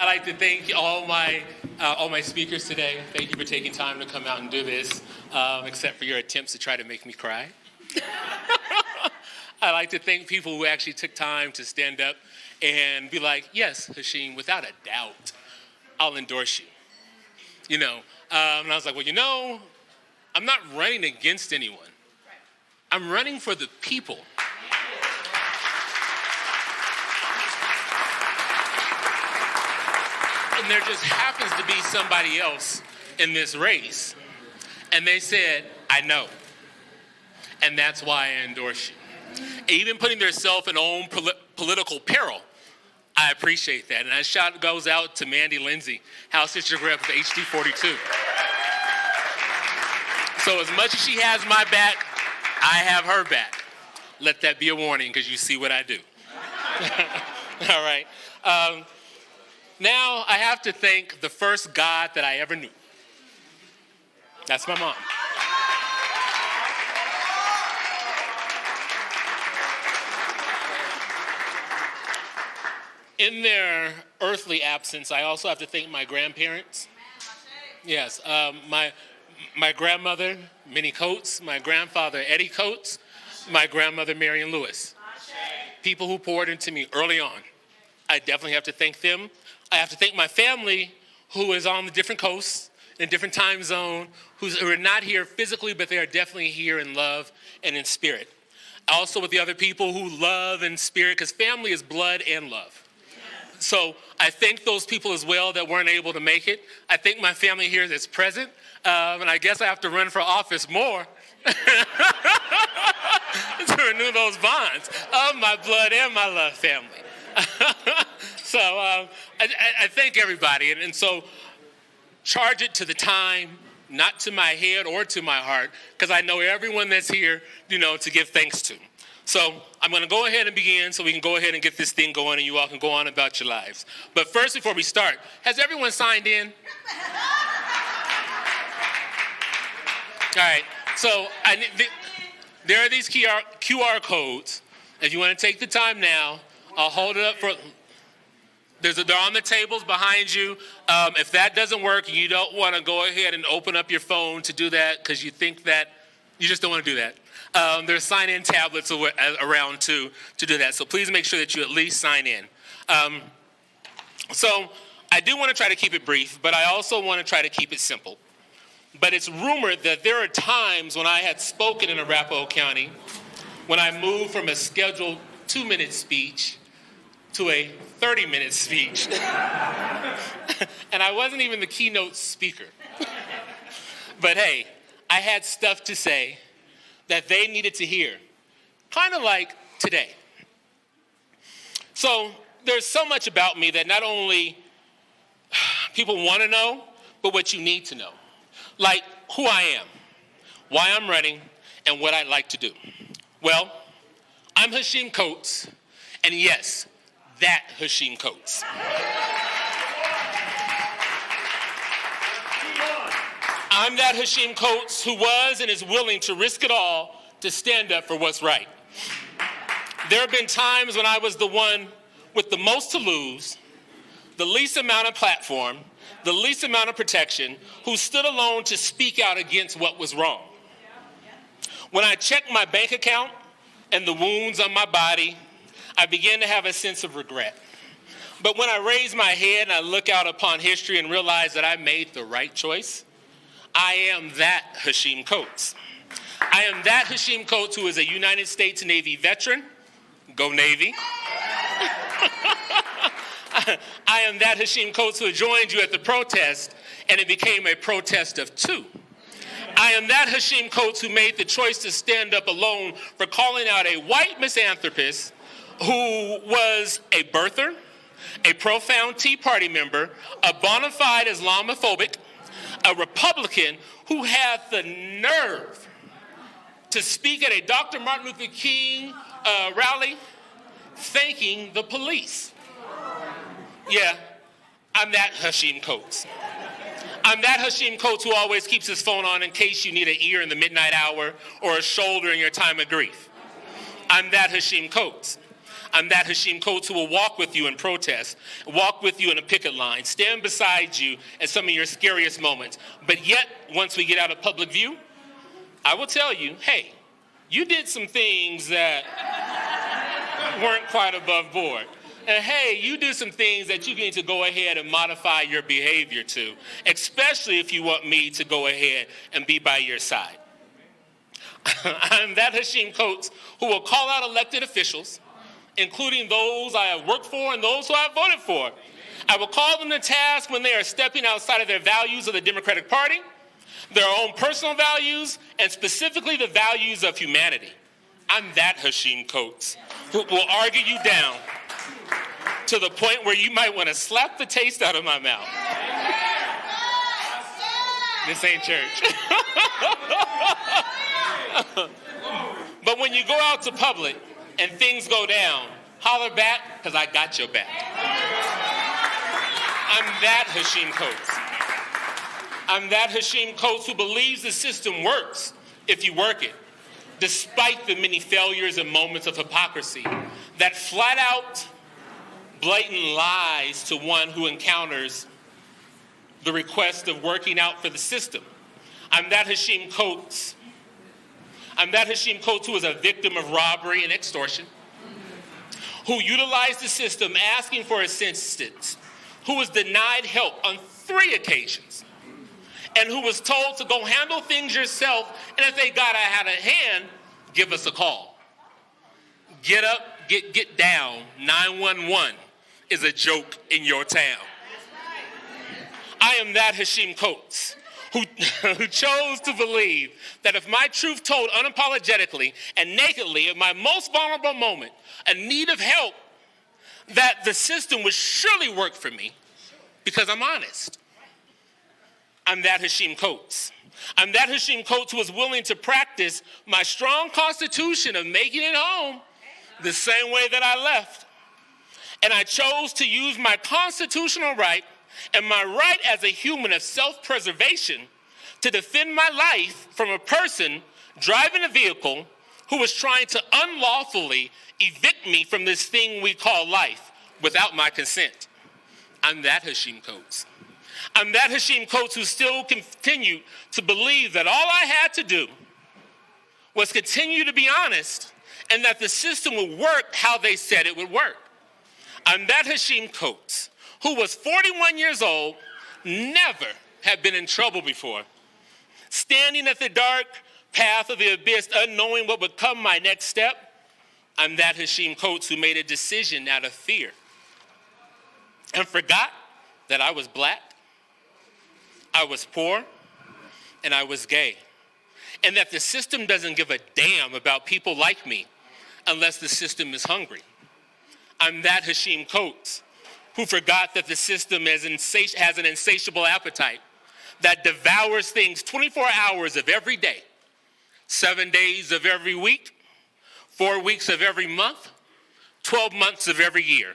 I'd like to thank all my speakers today. Thank you for taking time to come out and do this, except for your attempts to try to make me cry. I'd like to thank people who actually took time to stand up and be like, yes, Hashim, without a doubt, I'll endorse you. And I was like, well, I'm not running against anyone. I'm running for the people. And there just happens to be somebody else in this race. And they said, I know. And that's why I endorse you. Even putting themselves in own political peril, I appreciate that. And that shout goes out to Mandy Lindsay, House District Rep of HD 42. So as much as she has my back, I have her back. Let that be a warning, because you see what I do. All right. Now I have to thank the first God that I ever knew. That's my mom. In their earthly absence, I also have to thank my grandparents. Yes, my grandmother, Minnie Coates, my grandfather, Eddie Coates, my grandmother, Marion Lewis. People who poured into me early on. I definitely have to thank them. I have to thank my family, who is on the different coasts, in a different time zone, who are not here physically, but they are definitely here in love and in spirit. Also with the other people who love in spirit, because family is blood and love. So I thank those people as well that weren't able to make it. I thank my family here that's present. And I guess I have to run for office more to renew those bonds of my blood and my love family. So I thank everybody. And so charge it to the time, not to my head or to my heart, because I know everyone that's here, to give thanks to. So I'm going to go ahead and begin so we can go ahead and get this thing going and you all can go on about your lives. But first, before we start, has everyone signed in? All right. So there are these QR codes. If you want to take the time now, I'll hold it up for... They're on the tables behind you. If that doesn't work and you don't want to go ahead and open up your phone to do that because you think that you just don't want to do that. There's sign-in tablets around to do that. So please make sure that you at least sign in. So I do want to try to keep it brief, but I also want to try to keep it simple. But it's rumored that there are times when I had spoken in Arapahoe County when I moved from a scheduled 2-minute speech to a 30-minute speech. And I wasn't even the keynote speaker. But hey, I had stuff to say that they needed to hear, kind of like today. So there's so much about me that not only people want to know, but what you need to know. Like who I am, why I'm running, and what I'd like to do. Well, I'm Hashim Coates, and yes, that Hashim Coates. I'm that Hashim Coates who was and is willing to risk it all to stand up for what's right. There have been times when I was the one with the most to lose, the least amount of platform, the least amount of protection, who stood alone to speak out against what was wrong. When I checked my bank account and the wounds on my body, I began to have a sense of regret. But when I raise my head and I look out upon history and realize that I made the right choice, I am that Hashim Coates. I am that Hashim Coates who is a United States Navy veteran. Go Navy. I am that Hashim Coates who joined you at the protest and it became a protest of two. I am that Hashim Coates who made the choice to stand up alone for calling out a white misanthropist who was a birther, a profound Tea Party member, a bona fide Islamophobic, a Republican who had the nerve to speak at a Dr. Martin Luther King rally thanking the police. Yeah, I'm that Hashim Coates. I'm that Hashim Coates who always keeps his phone on in case you need an ear in the midnight hour or a shoulder in your time of grief. I'm that Hashim Coates. I'm that Hashim Coates who will walk with you in protest, walk with you in a picket line, stand beside you at some of your scariest moments. But yet, once we get out of public view, I will tell you, hey, you did some things that weren't quite above board. And hey, you do some things that you need to go ahead and modify your behavior to, especially if you want me to go ahead and be by your side. I'm that Hashim Coates who will call out elected officials, including those I have worked for and those who I have voted for. I will call them to task when they are stepping outside of their values of the Democratic Party, their own personal values, and specifically the values of humanity. I'm that Hashim Coates who will argue you down to the point where you might want to slap the taste out of my mouth. This ain't church. But when you go out to public and things go down, holler back, because I got your back. I'm that Hashim Coates. I'm that Hashim Coates who believes the system works if you work it, despite the many failures and moments of hypocrisy that flat out blatant lies to one who encounters the request of working out for the system. I'm that Hashim Coates. I'm that Hashim Coates who is a victim of robbery and extortion, who utilized the system asking for assistance, who was denied help on 3 occasions, and who was told to go handle things yourself, and if they got out of hand, give us a call. Get up, get down, 911 is a joke in your town. I am that Hashim Coates who chose to believe that if my truth told unapologetically and nakedly at my most vulnerable moment, a need of help, that the system would surely work for me because I'm honest. I'm that Hashim Coates. I'm that Hashim Coates who was willing to practice my strong constitution of making it home the same way that I left. And I chose to use my constitutional right and my right as a human of self-preservation to defend my life from a person driving a vehicle who was trying to unlawfully evict me from this thing we call life without my consent. I'm that Hashim Coates. I'm that Hashim Coates who still continued to believe that all I had to do was continue to be honest and that the system would work how they said it would work. I'm that Hashim Coates who was 41 years old, never had been in trouble before, standing at the dark path of the abyss, unknowing what would come my next step. I'm that Hashim Coates who made a decision out of fear and forgot that I was black, I was poor, and I was gay, and that the system doesn't give a damn about people like me unless the system is hungry. I'm that Hashim Coates who forgot that the system has an insatiable appetite that devours things 24 hours of every day, 7 days of every week, 4 weeks of every month, 12 months of every year.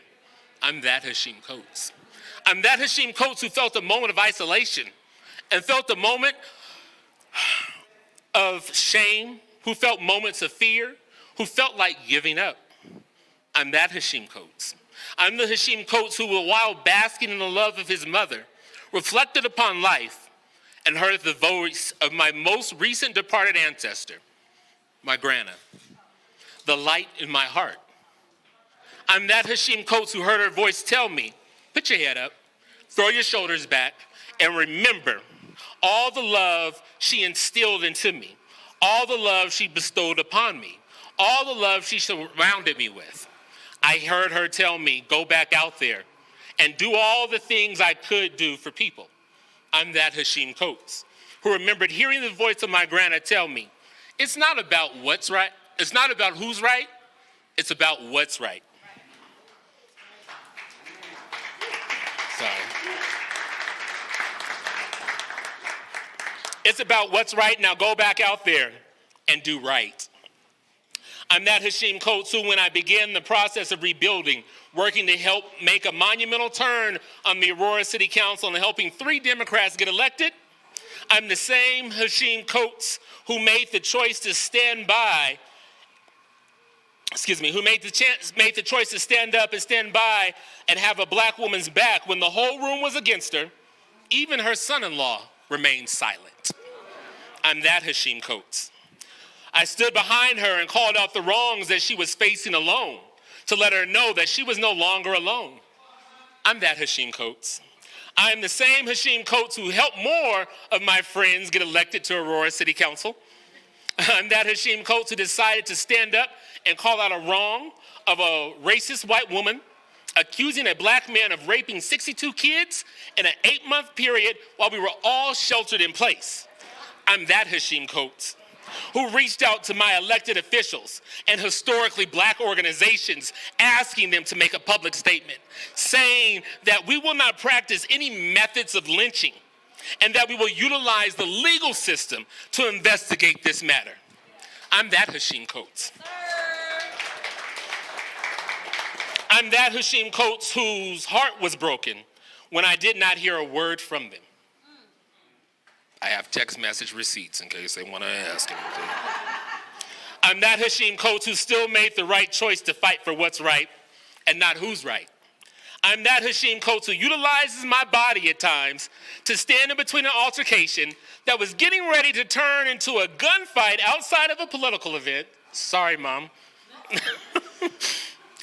I'm that Hashim Coates. I'm that Hashim Coates who felt a moment of isolation and felt a moment of shame, who felt moments of fear, who felt like giving up. I'm that Hashim Coates. I'm the Hashim Coates who, while basking in the love of his mother, reflected upon life and heard the voice of my most recent departed ancestor, my grandma, the light in my heart. I'm that Hashim Coates who heard her voice tell me, put your head up, throw your shoulders back, and remember all the love she instilled into me, all the love she bestowed upon me, all the love she surrounded me with. I heard her tell me, go back out there and do all the things I could do for people. I'm that Hashim Coates who remembered hearing the voice of my grandma tell me, it's not about what's right, it's not about who's right, it's about what's right. Sorry. It's about what's right, now go back out there and do right. I'm that Hashim Coates who, when I began the process of rebuilding, working to help make a monumental turn on the Aurora City Council and helping 3 Democrats get elected, I'm the same Hashim Coates who made the choice to stand by who made the choice to stand up and stand by and have a black woman's back when the whole room was against her. Even her son-in-law remained silent. I'm that Hashim Coates. I stood behind her and called out the wrongs that she was facing alone to let her know that she was no longer alone. I'm that Hashim Coates. I am the same Hashim Coates who helped more of my friends get elected to Aurora City Council. I'm that Hashim Coates who decided to stand up and call out a wrong of a racist white woman accusing a black man of raping 62 kids in an 8-month period while we were all sheltered in place. I'm that Hashim Coates who reached out to my elected officials and historically black organizations asking them to make a public statement saying that we will not practice any methods of lynching and that we will utilize the legal system to investigate this matter. I'm that Hashim Coates. I'm that Hashim Coates whose heart was broken when I did not hear a word from them. I have text message receipts in case they want to ask anything. I'm that Hashim Coates who still made the right choice to fight for what's right and not who's right. I'm that Hashim Coates who utilizes my body at times to stand in between an altercation that was getting ready to turn into a gunfight outside of a political event. Sorry, Mom.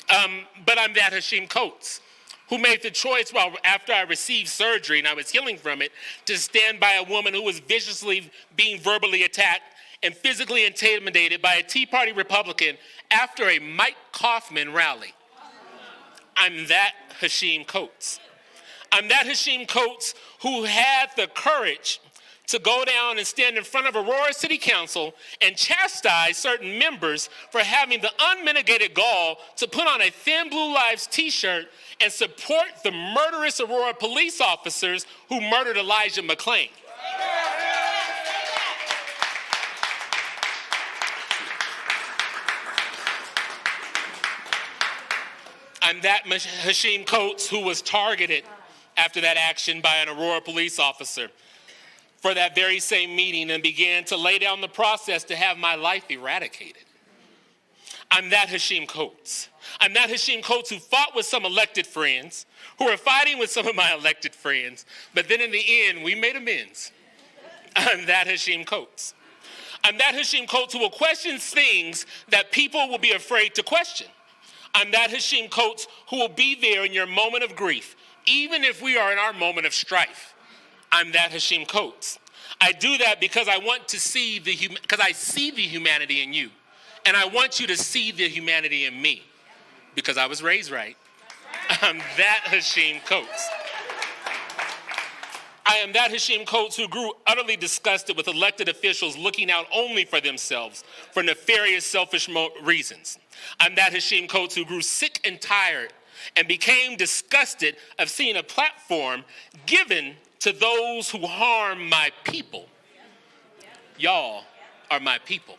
But I'm that Hashim Coates who made the choice after I received surgery and I was healing from it to stand by a woman who was viciously being verbally attacked and physically intimidated by a Tea Party Republican after a Mike Kaufman rally. I'm that Hashim Coates. I'm that Hashim Coates who had the courage to go down and stand in front of Aurora City Council and chastise certain members for having the unmitigated gall to put on a Thin Blue Lives t-shirt and support the murderous Aurora police officers who murdered Elijah McClain. I'm that Hashim Coates who was targeted after that action by an Aurora police officer for that very same meeting and began to lay down the process to have my life eradicated. I'm that Hashim Coates. I'm that Hashim Coates who fought with some elected friends, who were fighting with some of my elected friends, but then in the end, we made amends. I'm that Hashim Coates. I'm that Hashim Coates who will question things that people will be afraid to question. I'm that Hashim Coates who will be there in your moment of grief, even if we are in our moment of strife. I'm that Hashim Coates. I do that because I want to see because I see the humanity in you. And I want you to see the humanity in me because I was raised right. I'm that Hashim Coates. I am that Hashim Coates who grew utterly disgusted with elected officials looking out only for themselves for nefarious, selfish reasons. I'm that Hashim Coates who grew sick and tired and became disgusted of seeing a platform given to those who harm my people. Y'all are my people.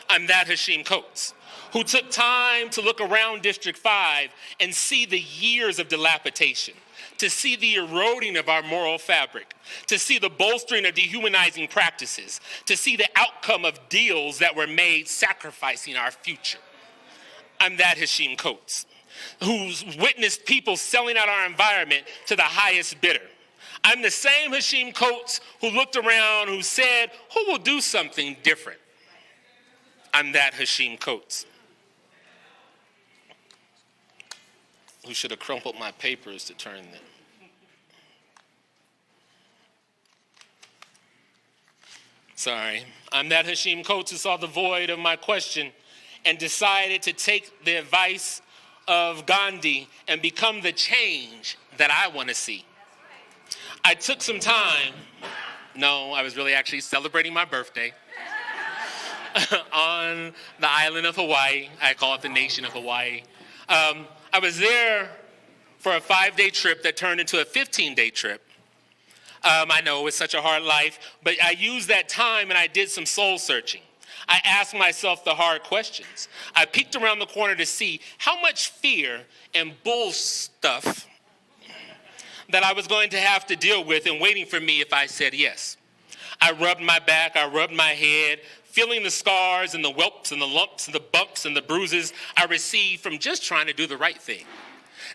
I'm that Hashim Coates who took time to look around District 5 and see the years of dilapidation, to see the eroding of our moral fabric, to see the bolstering of dehumanizing practices, to see the outcome of deals that were made sacrificing our future. I'm that Hashim Coates who's witnessed people selling out our environment to the highest bidder. I'm the same Hashim Coates who looked around, who said, who will do something different? I'm that Hashim Coates who should have crumpled my papers to turn them. Sorry. I'm that Hashim Coates who saw the void of my question and decided to take the advice of Gandhi and become the change that I want to see. I took some time. No, I was really actually celebrating my birthday on the island of Hawaii. I call it the nation of Hawaii. I was there for a 5-day trip that turned into a 15-day trip. I know it's such a hard life, but I used that time and I did some soul searching. I asked myself the hard questions. I peeked around the corner to see how much fear and bull stuff that I was going to have to deal with and waiting for me if I said yes. I rubbed my back, I rubbed my head, feeling the scars and the whelps and the lumps and the bumps and the bruises I received from just trying to do the right thing.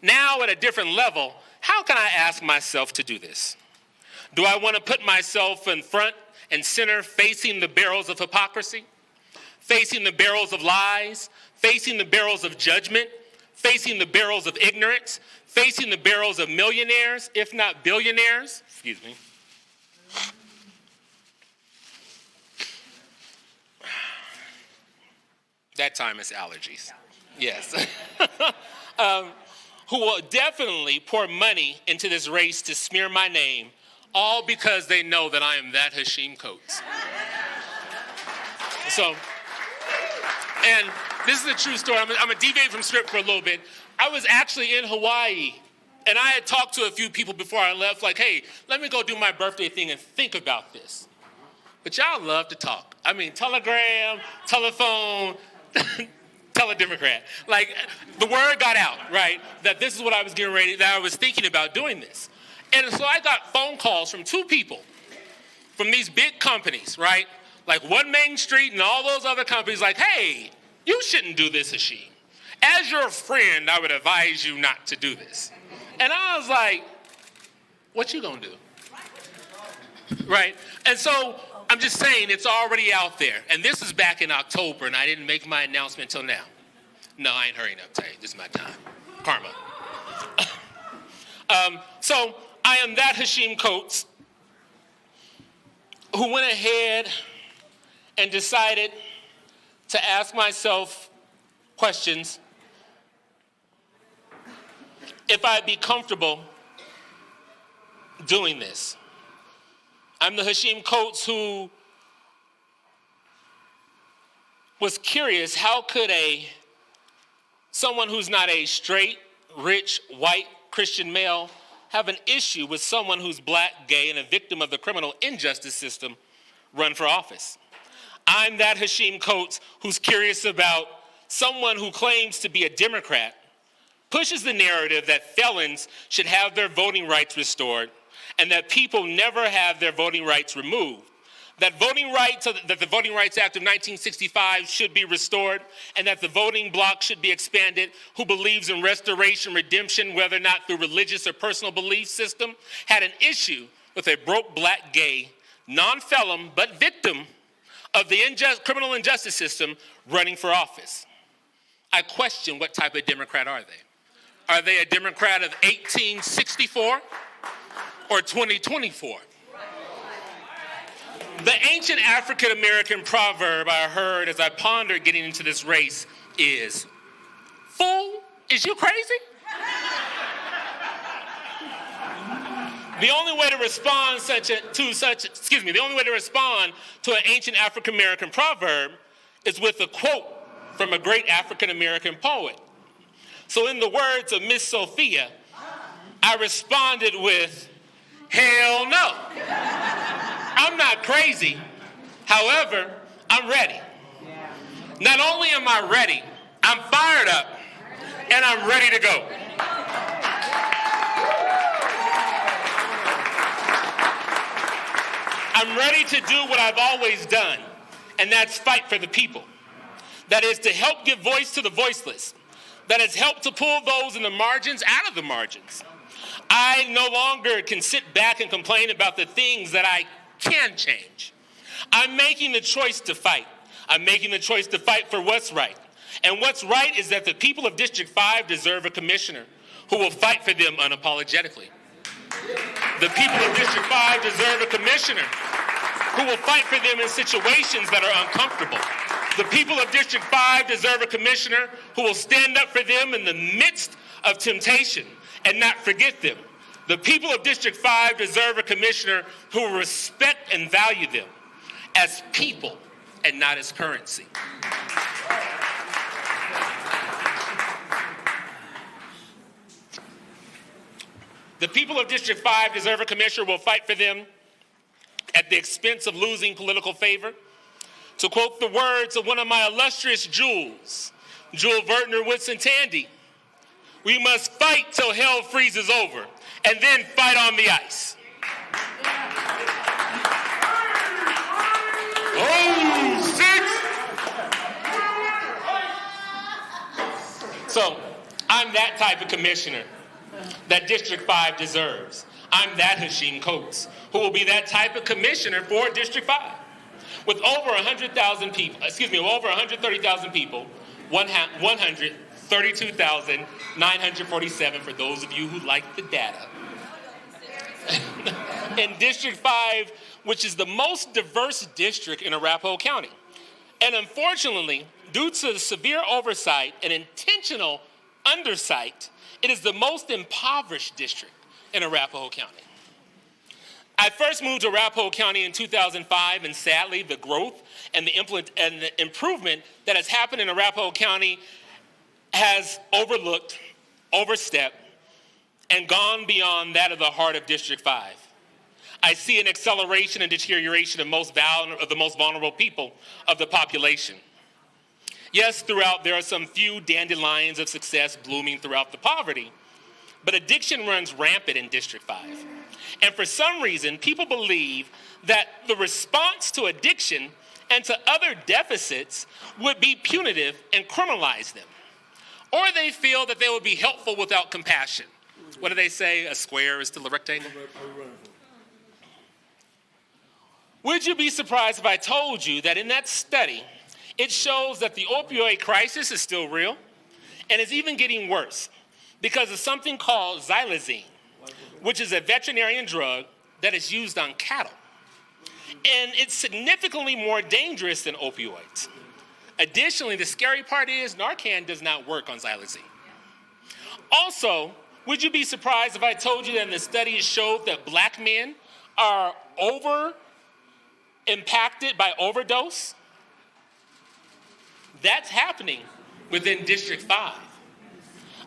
Now at a different level, how can I ask myself to do this? Do I want to put myself in front and center facing the barrels of hypocrisy, facing the barrels of lies, facing the barrels of judgment, facing the barrels of ignorance, facing the barrels of millionaires, if not billionaires? Excuse me. That time is allergies. Yes. Who will definitely pour money into this race to smear my name, all because they know that I am that Hashim Coates. So, and this is a true story. I'm going to deviate from script for a little bit. I was actually in Hawaii, and I had talked to a few people before I left, like, hey, let me go do my birthday thing and think about this. But y'all love to talk. I mean, telegram, telephone, tele-Democrat. Like, the word got out, right, that this is what I was getting ready, that I was thinking about doing this. And so I got phone calls from two people from these big companies, right, like One Main Street and all those other companies, like, hey, you shouldn't do this, Hashim. As your friend, I would advise you not to do this. And I was like, what you gonna do? Right? And so I'm just saying it's already out there. And this is back in October, and I didn't make my announcement till now. No, I ain't hurrying up, Tay. This is my time. Karma. So I am that Hashim Coates who went ahead and decided to ask myself questions if I'd be comfortable doing this. I'm the Hashim Coates who was curious, how could someone who's not a straight, rich, white Christian male have an issue with someone who's black, gay, and a victim of the criminal injustice system run for office? I'm that Hashim Coates who's curious about someone who claims to be a Democrat, pushes the narrative that felons should have their voting rights restored, and that people never have their voting rights removed. That the Voting Rights Act of 1965 should be restored, and that the voting bloc should be expanded, who believes in restoration, redemption, whether or not through religious or personal belief system, had an issue with a broke black gay, non-felon, but victim of the criminal injustice system running for office. I question what type of Democrat are they? Are they a Democrat of 1864 or 2024? The ancient African-American proverb I heard as I pondered getting into this race is, "Fool, is you crazy?" The only way to respond to an ancient African-American proverb is with a quote from a great African-American poet. So in the words of Miss Sophia, I responded with, hell no. I'm not crazy. However, I'm ready. Not only am I ready, I'm fired up, and I'm ready to go. I'm ready to do what I've always done, and that's fight for the people. That is to help give voice to the voiceless. That has helped to pull those in the margins out of the margins. I no longer can sit back and complain about the things that I can change. I'm making the choice to fight. I'm making the choice to fight for what's right. And what's right is that the people of District 5 deserve a commissioner who will fight for them unapologetically. The people of District 5 deserve a commissioner who will fight for them in situations that are uncomfortable. The people of District 5 deserve a commissioner who will stand up for them in the midst of temptation and not forget them. The people of District 5 deserve a commissioner who will respect and value them as people and not as currency. The people of District 5 deserve a commissioner who will fight for them at the expense of losing political favor. To quote the words of one of my illustrious Jules, Jewel Vertner Woodson Tandy, we must fight till hell freezes over and then fight on the ice. Oh, So I'm that type of commissioner that District 5 deserves. I'm that Hashim Coates, who will be that type of commissioner for District 5. With over 100,000 people, over 130,000 people, 132,947 for those of you who like the data. In District 5, which is the most diverse district in Arapahoe County. And unfortunately, due to severe oversight and intentional undersight, it is the most impoverished district in Arapahoe County. I first moved to Arapahoe County in 2005, and sadly, the growth and the improvement that has happened in Arapahoe County has overstepped, and gone beyond that of the heart of District 5. I see an acceleration and deterioration of the most vulnerable people of the population. Yes, throughout there are some few dandelions of success blooming throughout the poverty, but addiction runs rampant in District 5. And for some reason, people believe that the response to addiction and to other deficits would be punitive and criminalize them. Or they feel that they would be helpful without compassion. What do they say? A square is still a rectangle? Would you be surprised if I told you that in that study, it shows that the opioid crisis is still real and is even getting worse because of something called xylazine, which is a veterinarian drug that is used on cattle. And it's significantly more dangerous than opioids. Additionally, the scary part is Narcan does not work on xylazine. Also, would you be surprised if I told you that in the study it showed that black men are impacted by overdose? That's happening within District 5.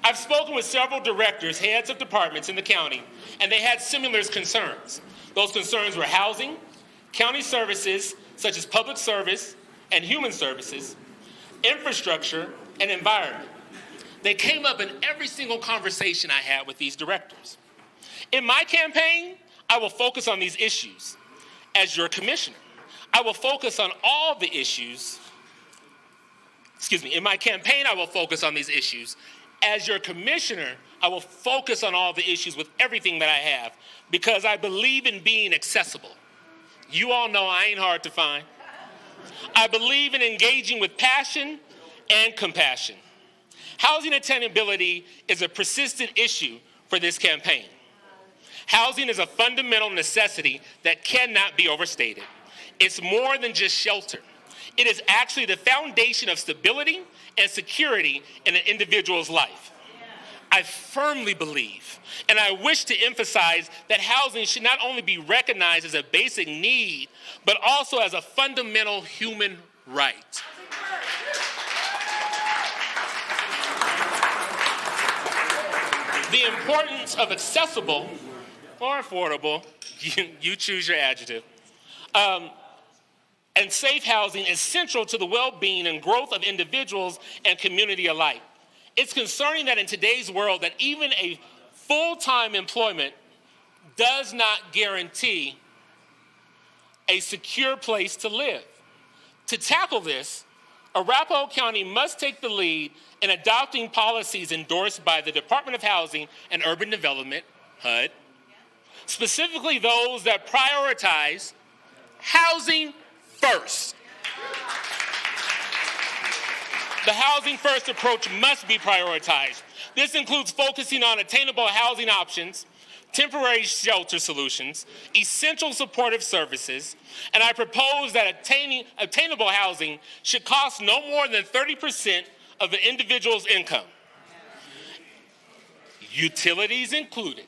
I've spoken with several directors, heads of departments in the county, and they had similar concerns. Those concerns were housing, county services such as public service and human services, infrastructure, and environment. They came up in every single conversation I had with these directors. In my campaign, I will focus on these issues. As your commissioner, I will focus on all the issues. In my campaign, I will focus on these issues. As your commissioner, I will focus on all the issues with everything that I have because I believe in being accessible. You all know I ain't hard to find. I believe in engaging with passion and compassion. Housing attainability is a persistent issue for this campaign. Housing is a fundamental necessity that cannot be overstated. It's more than just shelter. It is actually the foundation of stability and security in an individual's life. I firmly believe, and I wish to emphasize, that housing should not only be recognized as a basic need, but also as a fundamental human right. The importance of accessible or affordable, you choose your adjective, and safe housing is central to the well-being and growth of individuals and community alike. It's concerning that in today's world that even a full-time employment does not guarantee a secure place to live. To tackle this, Arapahoe County must take the lead in adopting policies endorsed by the Department of Housing and Urban Development, HUD, specifically those that prioritize housing first. The housing first approach must be prioritized. This includes focusing on attainable housing options, temporary shelter solutions, essential supportive services, and I propose that attainable housing should cost no more than 30% of the individual's income. Utilities included.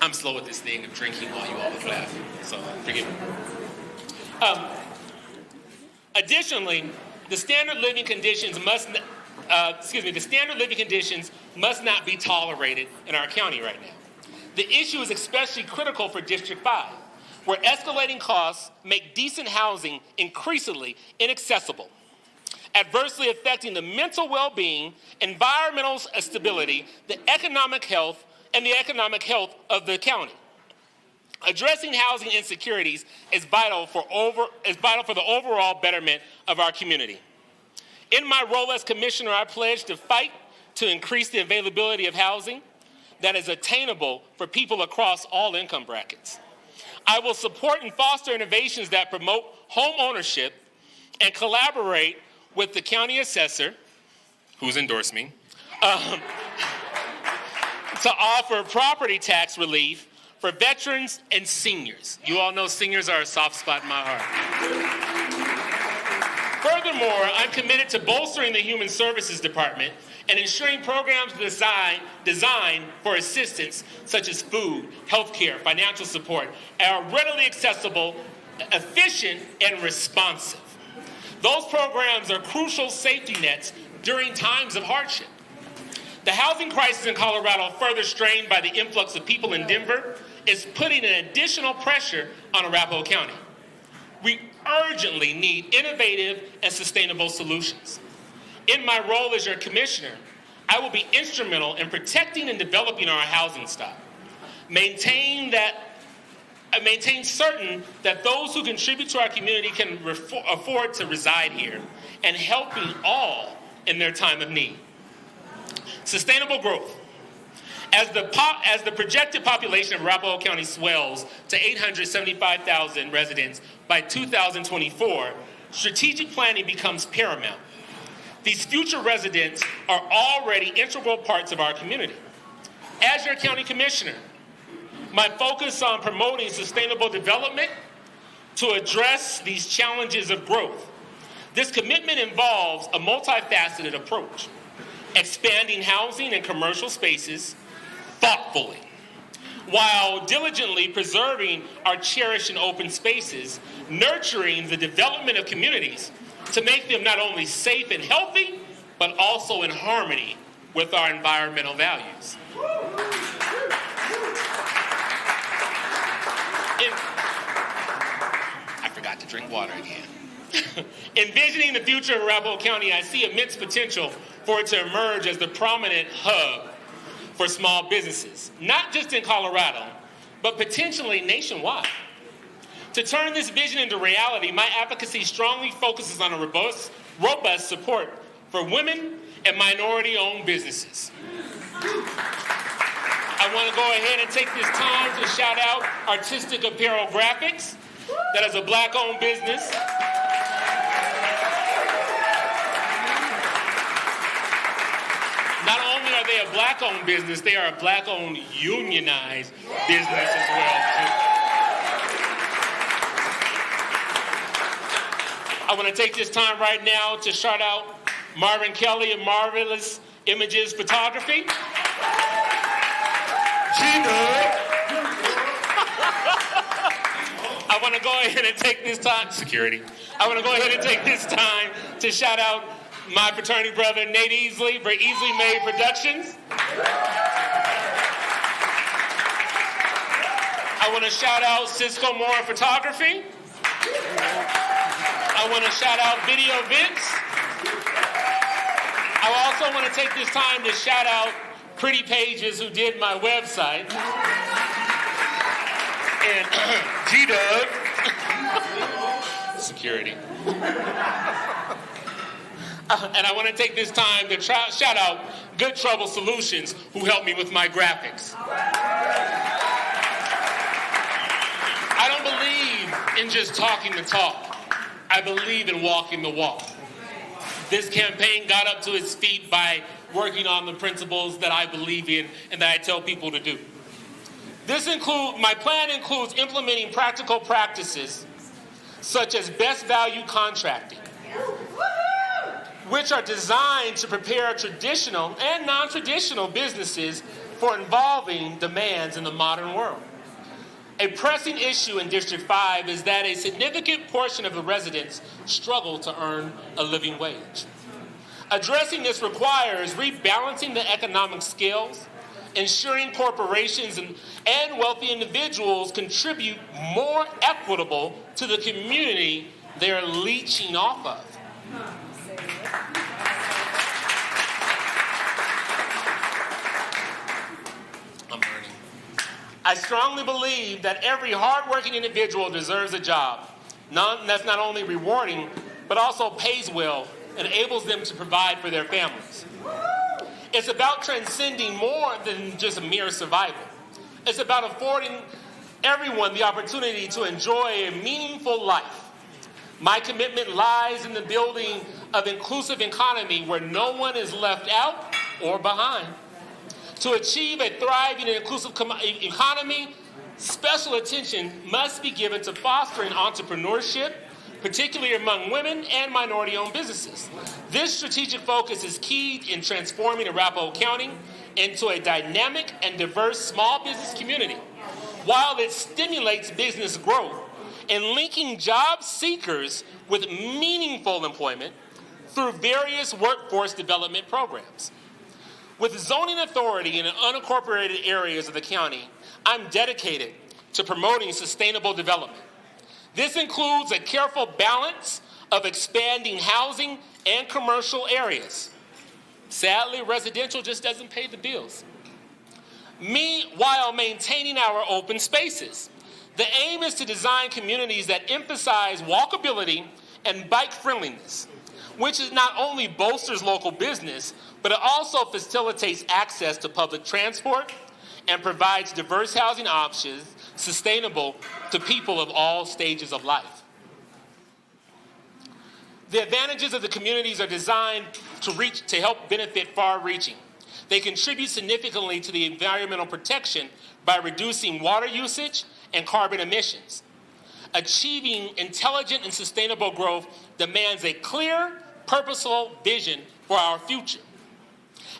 I'm slow at this thing of drinking while you all are laughing, so forgive me. Additionally, the standard living conditions must not be tolerated in our county right now. The issue is especially critical for District 5, where escalating costs make decent housing increasingly inaccessible, adversely affecting the mental well-being, environmental stability, the economic health of the county. Addressing housing insecurities is vital for the overall betterment of our community. In my role as commissioner, I pledge to fight to increase the availability of housing that is attainable for people across all income brackets. I will support and foster innovations that promote home ownership and collaborate with the county assessor, who's endorsed me, to offer property tax relief for veterans and seniors. You all know seniors are a soft spot in my heart. Furthermore, I'm committed to bolstering the Human Services Department and ensuring programs designed for assistance, such as food, healthcare, financial support, are readily accessible, efficient, and responsive. Those programs are crucial safety nets during times of hardship. The housing crisis in Colorado, further strained by the influx of people in Denver, is putting an additional pressure on Arapahoe County. We urgently need innovative and sustainable solutions. In my role as your commissioner, I will be instrumental in protecting and developing our housing stock. Maintain certain that those who contribute to our community can afford to reside here, and helping all in their time of need. Sustainable growth. As the projected population of Arapahoe County swells to 875,000 residents by 2024, strategic planning becomes paramount. These future residents are already integral parts of our community. As your county commissioner, my focus on promoting sustainable development to address these challenges of growth. This commitment involves a multifaceted approach, expanding housing and commercial spaces thoughtfully, while diligently preserving our cherished and open spaces, nurturing the development of communities to make them not only safe and healthy, but also in harmony with our environmental values. I forgot to drink water again. Envisioning the future of Arapahoe County, I see immense potential for it to emerge as the prominent hub for small businesses, not just in Colorado, but potentially nationwide. To turn this vision into reality, my advocacy strongly focuses on a robust support for women and minority-owned businesses. I want to go ahead and take this time to shout out Artistic Apparel Graphics, that is a Black-owned business. Not only are they a Black-owned business, they are a Black-owned unionized business as well, too. I want to take this time right now to shout out Marvin Kelly and Marvelous Images Photography. I want to go ahead and take this time, security. I want to go ahead and take this time to shout out my fraternity brother, Nate Easley, for Easley Made Productions. I want to shout out Cisco Moore Photography. I want to shout out Video Vince. I also want to take this time to shout out Pretty Pages, who did my website. And G-Dub. Security. And I want to take this time to shout out Good Trouble Solutions, who helped me with my graphics. I don't believe in just talking the talk. I believe in walking the walk. This campaign got up to its feet by working on the principles that I believe in and that I tell people to do. My plan includes implementing practical practices such as best value contracting, which are designed to prepare traditional and non-traditional businesses for evolving demands in the modern world. A pressing issue in District 5 is that a significant portion of the residents struggle to earn a living wage. Addressing this requires rebalancing the economic scales, ensuring corporations and wealthy individuals contribute more equitable to the community they're leeching off of. I strongly believe that every hardworking individual deserves a job. That's not only rewarding, but also pays well and enables them to provide for their families. It's about transcending more than just mere survival. It's about affording everyone the opportunity to enjoy a meaningful life. My commitment lies in the building of an inclusive economy where no one is left out or behind. To achieve a thriving and inclusive economy, special attention must be given to fostering entrepreneurship, particularly among women and minority-owned businesses. This strategic focus is key in transforming Arapahoe County into a dynamic and diverse small business community, while it stimulates business growth and linking job seekers with meaningful employment through various workforce development programs. With zoning authority in unincorporated areas of the county, I'm dedicated to promoting sustainable development. This includes a careful balance of expanding housing and commercial areas. Sadly, residential just doesn't pay the bills. While maintaining our open spaces. The aim is to design communities that emphasize walkability and bike friendliness, which is not only bolsters local business, but it also facilitates access to public transport and provides diverse housing options sustainable to people of all stages of life. The advantages of the communities are designed to help benefit far-reaching. They contribute significantly to the environmental protection by reducing water usage and carbon emissions. Achieving intelligent and sustainable growth demands a clear, purposeful vision for our future.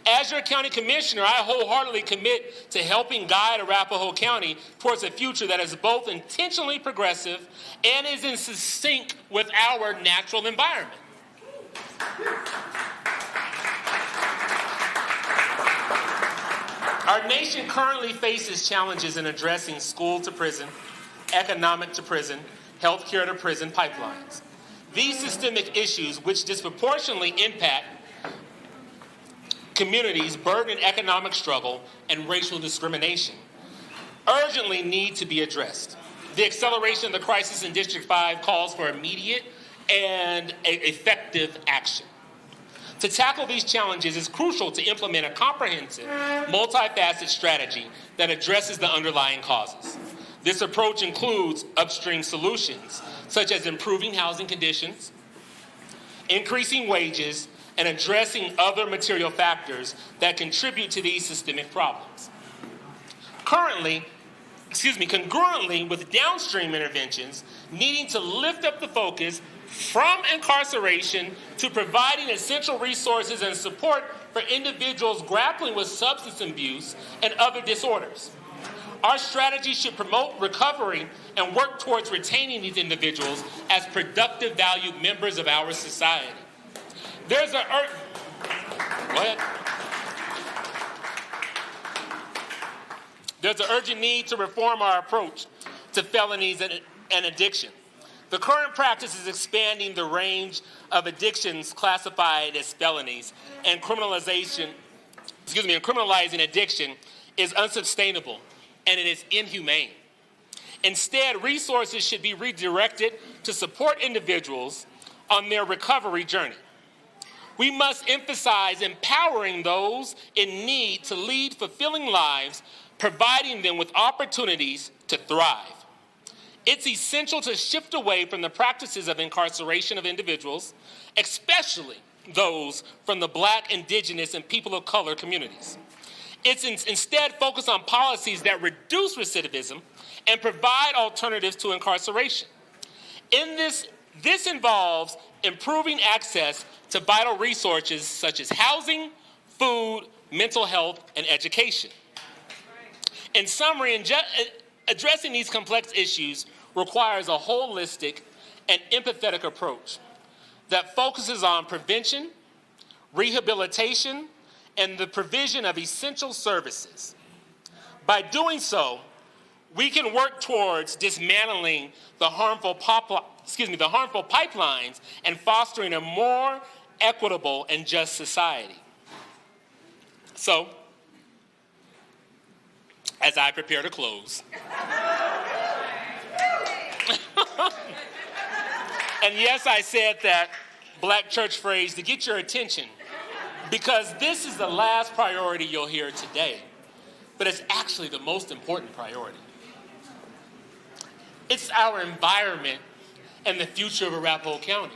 As your county commissioner, I wholeheartedly commit to helping guide Arapahoe County towards a future that is both intentionally progressive and is in sync with our natural environment. Our nation currently faces challenges in addressing school-to-prison, economic-to-prison, healthcare-to-prison pipelines. These systemic issues, which disproportionately impact communities burdened in economic struggle and racial discrimination, urgently need to be addressed. The acceleration of the crisis in District 5 calls for immediate and effective action. To tackle these challenges, it's crucial to implement a comprehensive, multifaceted strategy that addresses the underlying causes. This approach includes upstream solutions, such as improving housing conditions, increasing wages, and addressing other material factors that contribute to these systemic problems. Concurrently with downstream interventions, needing to lift up the focus from incarceration to providing essential resources and support for individuals grappling with substance abuse and other disorders. Our strategy should promote recovery and work towards retaining these individuals as productive, valued members of our society. There's an urgent need to reform our approach to felonies and addiction. The current practice is expanding the range of addictions classified as felonies, and criminalizing addiction is unsustainable and it is inhumane. Instead, resources should be redirected to support individuals on their recovery journey. We must emphasize empowering those in need to lead fulfilling lives, providing them with opportunities to thrive. It's essential to shift away from the practices of incarceration of individuals, especially those from the Black, Indigenous, and people of color communities. It's instead focus on policies that reduce recidivism and provide alternatives to incarceration. This involves improving access to vital resources such as housing, food, mental health, and education. In summary, addressing these complex issues requires a holistic and empathetic approach that focuses on prevention, rehabilitation, and the provision of essential services. By doing so, we can work towards dismantling the harmful pipelines and fostering a more equitable and just society. So, as I prepare to close. And yes, I said that black church phrase to get your attention, because this is the last priority you'll hear today, but it's actually the most important priority. It's our environment and the future of Arapahoe County.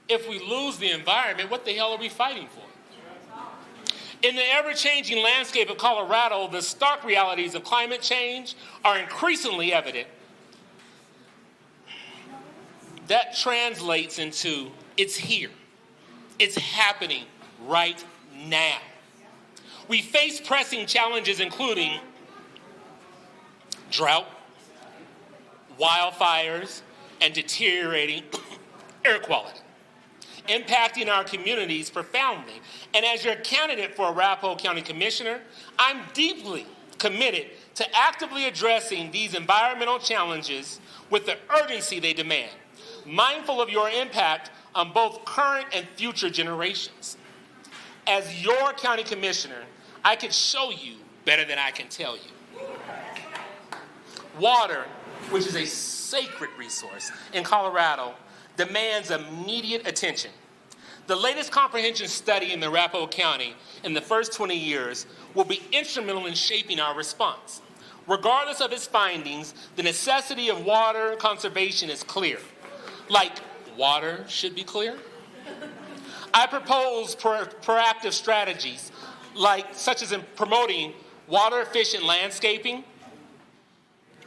If we lose the environment, what the hell are we fighting for? In the ever-changing landscape of Colorado, the stark realities of climate change are increasingly evident. That translates into it's here. It's happening right now. We face pressing challenges including drought, wildfires, and deteriorating air quality, impacting our communities profoundly. And as your candidate for Arapahoe County Commissioner, I'm deeply committed to actively addressing these environmental challenges with the urgency they demand, mindful of your impact on both current and future generations. As your county commissioner, I could show you better than I can tell you. Water, which is a sacred resource in Colorado, demands immediate attention. The latest comprehension study in Arapahoe County in the first 20 years will be instrumental in shaping our response. Regardless of its findings, the necessity of water conservation is clear. Like water should be clear. I propose proactive strategies such as in promoting water-efficient landscaping.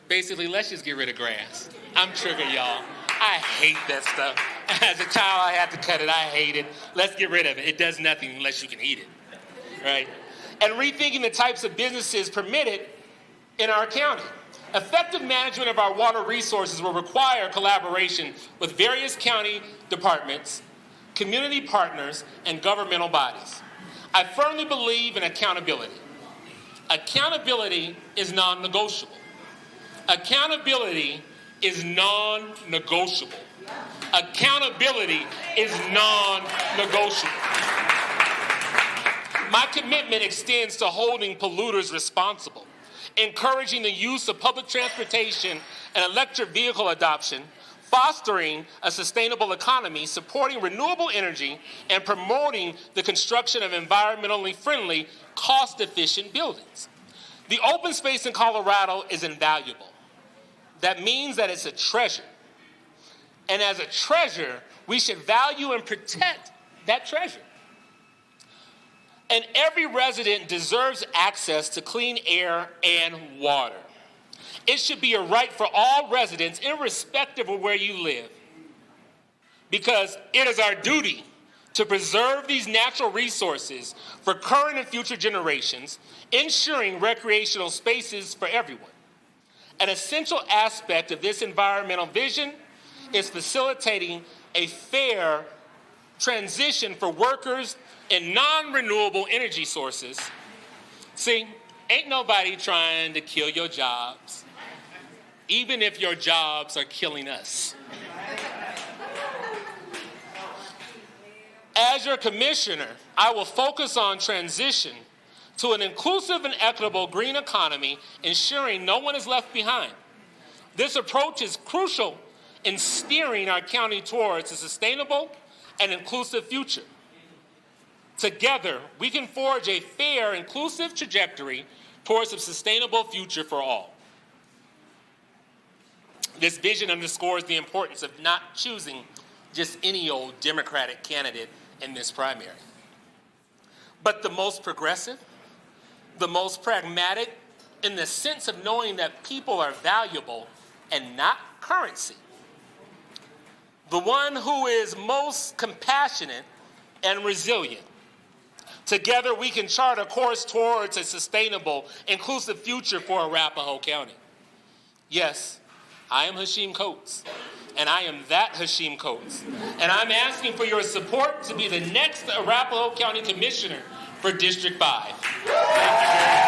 Basically, let's just get rid of grass. I'm triggered, y'all. I hate that stuff. As a child, I had to cut it. I hate it. Let's get rid of it. It does nothing unless you can eat it, right? And rethinking the types of businesses permitted in our county. Effective management of our water resources will require collaboration with various county departments, community partners, and governmental bodies. I firmly believe in accountability. Accountability is non-negotiable. Accountability is non-negotiable. Accountability is non-negotiable. My commitment extends to holding polluters responsible, encouraging the use of public transportation and electric vehicle adoption, fostering a sustainable economy, supporting renewable energy, and promoting the construction of environmentally friendly, cost-efficient buildings. The open space in Colorado is invaluable. That means that it's a treasure. And as a treasure, we should value and protect that treasure. And every resident deserves access to clean air and water. It should be a right for all residents, irrespective of where you live, because it is our duty to preserve these natural resources for current and future generations, ensuring recreational spaces for everyone. An essential aspect of this environmental vision is facilitating a fair transition for workers in non-renewable energy sources. See, ain't nobody trying to kill your jobs, even if your jobs are killing us. As your commissioner, I will focus on transition to an inclusive and equitable green economy, ensuring no one is left behind. This approach is crucial in steering our county towards a sustainable and inclusive future. Together, we can forge a fair, inclusive trajectory towards a sustainable future for all. This vision underscores the importance of not choosing just any old Democratic candidate in this primary, but the most progressive, the most pragmatic, in the sense of knowing that people are valuable and not currency. The one who is most compassionate and resilient. Together, we can chart a course towards a sustainable, inclusive future for Arapahoe County. Yes, I am Hashim Coates, and I am that Hashim Coates. And I'm asking for your support to be the next Arapahoe County Commissioner for District 5. Thank you very much.